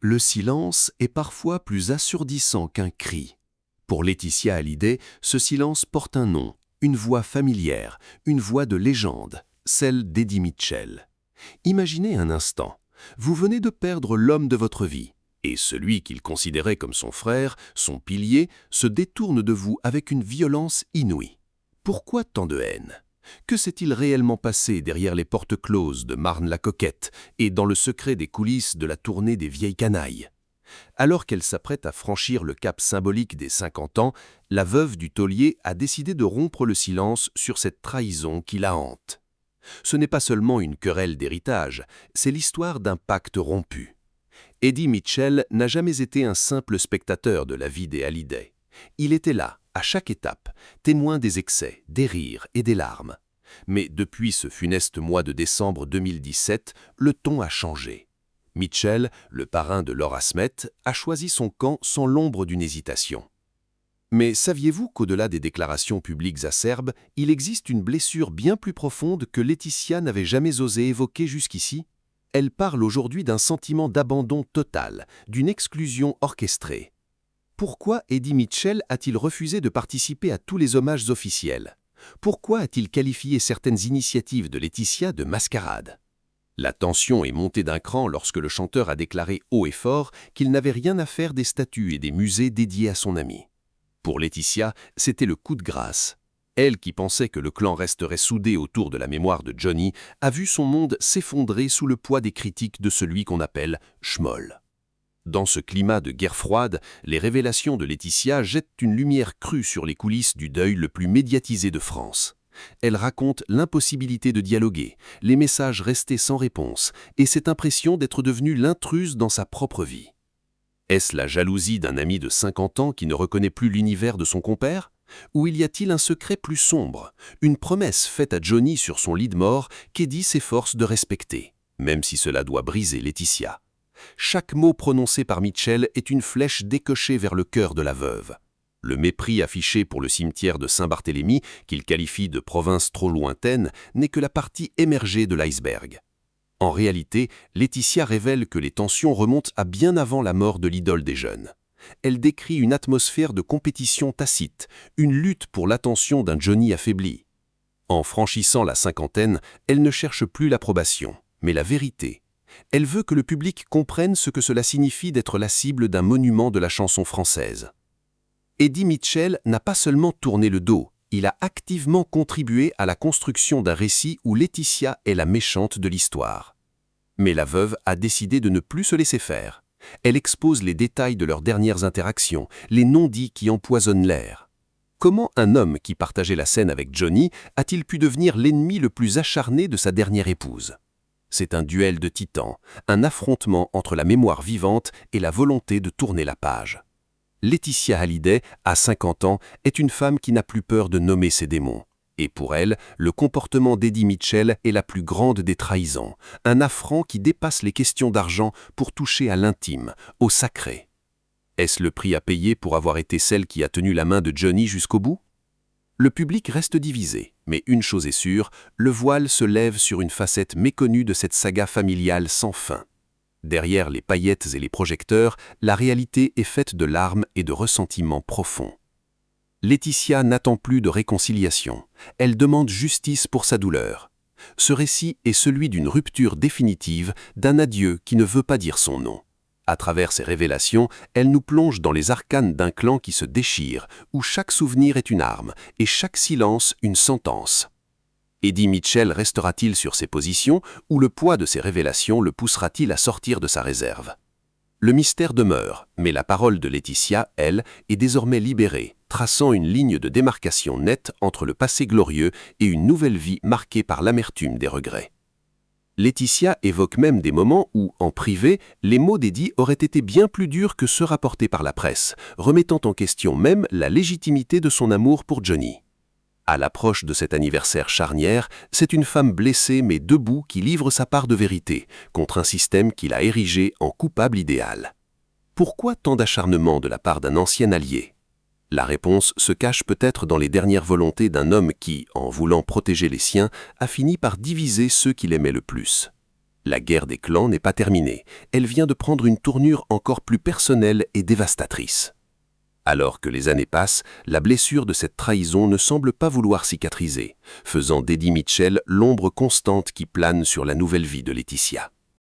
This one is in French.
Le silence est parfois plus assourdissant qu'un cri. Pour Laetitia Hallyday, ce silence porte un nom, une voix familière, une voix de légende, celle d'Eddie Mitchell. Imaginez un instant, vous venez de perdre l'homme de votre vie, et celui qu'il considérait comme son frère, son pilier, se détourne de vous avec une violence inouïe. Pourquoi tant de haine ? Que s'est-il réellement passé derrière les portes closes de Marne-la-Coquette et dans le secret des coulisses de la tournée des Vieilles Canailles ? Alors qu'elle s'apprête à franchir le cap symbolique des 50 ans, la veuve du taulier a décidé de rompre le silence sur cette trahison qui la hante. Ce n'est pas seulement une querelle d'héritage, c'est l'histoire d'un pacte rompu. Eddie Mitchell n'a jamais été un simple spectateur de la vie des Hallyday. Il était là, à chaque étape, témoin des excès, des rires et des larmes. Mais depuis ce funeste mois de décembre 2017, le ton a changé. Mitchell, le parrain de Laura Smet, a choisi son camp sans l'ombre d'une hésitation. Mais saviez-vous qu'au-delà des déclarations publiques acerbes, il existe une blessure bien plus profonde que Laetitia n'avait jamais osé évoquer jusqu'ici ? Elle parle aujourd'hui d'un sentiment d'abandon total, d'une exclusion orchestrée. Pourquoi Eddie Mitchell a-t-il refusé de participer à tous les hommages officiels ? Pourquoi a-t-il qualifié certaines initiatives de Laetitia de mascarade ? La tension est montée d'un cran lorsque le chanteur a déclaré haut et fort qu'il n'avait rien à faire des statues et des musées dédiés à son ami. Pour Laetitia, c'était le coup de grâce. Elle, qui pensait que le clan resterait soudé autour de la mémoire de Johnny, a vu son monde s'effondrer sous le poids des critiques de celui qu'on appelle « schmoll ». Dans ce climat de guerre froide, les révélations de Laetitia jettent une lumière crue sur les coulisses du deuil le plus médiatisé de France. Elle raconte l'impossibilité de dialoguer, les messages restés sans réponse, et cette impression d'être devenue l'intruse dans sa propre vie. Est-ce la jalousie d'un ami de 50 ans qui ne reconnaît plus l'univers de son compère ? Ou y a-t-il un secret plus sombre, une promesse faite à Johnny sur son lit de mort qu'Eddie s'efforce de respecter, même si cela doit briser Laetitia ? Chaque mot prononcé par Mitchell est une flèche décochée vers le cœur de la veuve. Le mépris affiché pour le cimetière de Saint-Barthélemy, qu'il qualifie de province trop lointaine, n'est que la partie émergée de l'iceberg. En réalité, Laetitia révèle que les tensions remontent à bien avant la mort de l'idole des jeunes. Elle décrit une atmosphère de compétition tacite, une lutte pour l'attention d'un Johnny affaibli. En franchissant la cinquantaine, elle ne cherche plus l'approbation, mais la vérité. Elle veut que le public comprenne ce que cela signifie d'être la cible d'un monument de la chanson française. Eddie Mitchell n'a pas seulement tourné le dos, il a activement contribué à la construction d'un récit où Laetitia est la méchante de l'histoire. Mais la veuve a décidé de ne plus se laisser faire. Elle expose les détails de leurs dernières interactions, les non-dits qui empoisonnent l'air. Comment un homme qui partageait la scène avec Johnny a-t-il pu devenir l'ennemi le plus acharné de sa dernière épouse ? C'est un duel de titans, un affrontement entre la mémoire vivante et la volonté de tourner la page. Laetitia Hallyday, à 50 ans, est une femme qui n'a plus peur de nommer ses démons. Et pour elle, le comportement d'Eddie Mitchell est la plus grande des trahisons, un affront qui dépasse les questions d'argent pour toucher à l'intime, au sacré. Est-ce le prix à payer pour avoir été celle qui a tenu la main de Johnny jusqu'au bout ? Le public reste divisé, mais une chose est sûre, le voile se lève sur une facette méconnue de cette saga familiale sans fin. Derrière les paillettes et les projecteurs, la réalité est faite de larmes et de ressentiments profonds. Laetitia n'attend plus de réconciliation. Elle demande justice pour sa douleur. Ce récit est celui d'une rupture définitive, d'un adieu qui ne veut pas dire son nom. À travers ces révélations, elle nous plonge dans les arcanes d'un clan qui se déchire, où chaque souvenir est une arme et chaque silence une sentence. Eddie Mitchell restera-t-il sur ses positions ou le poids de ces révélations le poussera-t-il à sortir de sa réserve ? Le mystère demeure, mais la parole de Laetitia, elle, est désormais libérée, traçant une ligne de démarcation nette entre le passé glorieux et une nouvelle vie marquée par l'amertume des regrets. Laetitia évoque même des moments où, en privé, les mots d'Eddie auraient été bien plus durs que ceux rapportés par la presse, remettant en question même la légitimité de son amour pour Johnny. À l'approche de cet anniversaire charnière, c'est une femme blessée mais debout qui livre sa part de vérité, contre un système qu'il a érigé en coupable idéal. Pourquoi tant d'acharnement de la part d'un ancien allié ? La réponse se cache peut-être dans les dernières volontés d'un homme qui, en voulant protéger les siens, a fini par diviser ceux qu'il aimait le plus. La guerre des clans n'est pas terminée. Elle vient de prendre une tournure encore plus personnelle et dévastatrice. Alors que les années passent, la blessure de cette trahison ne semble pas vouloir cicatriser, faisant d'Eddie Mitchell l'ombre constante qui plane sur la nouvelle vie de Laetitia.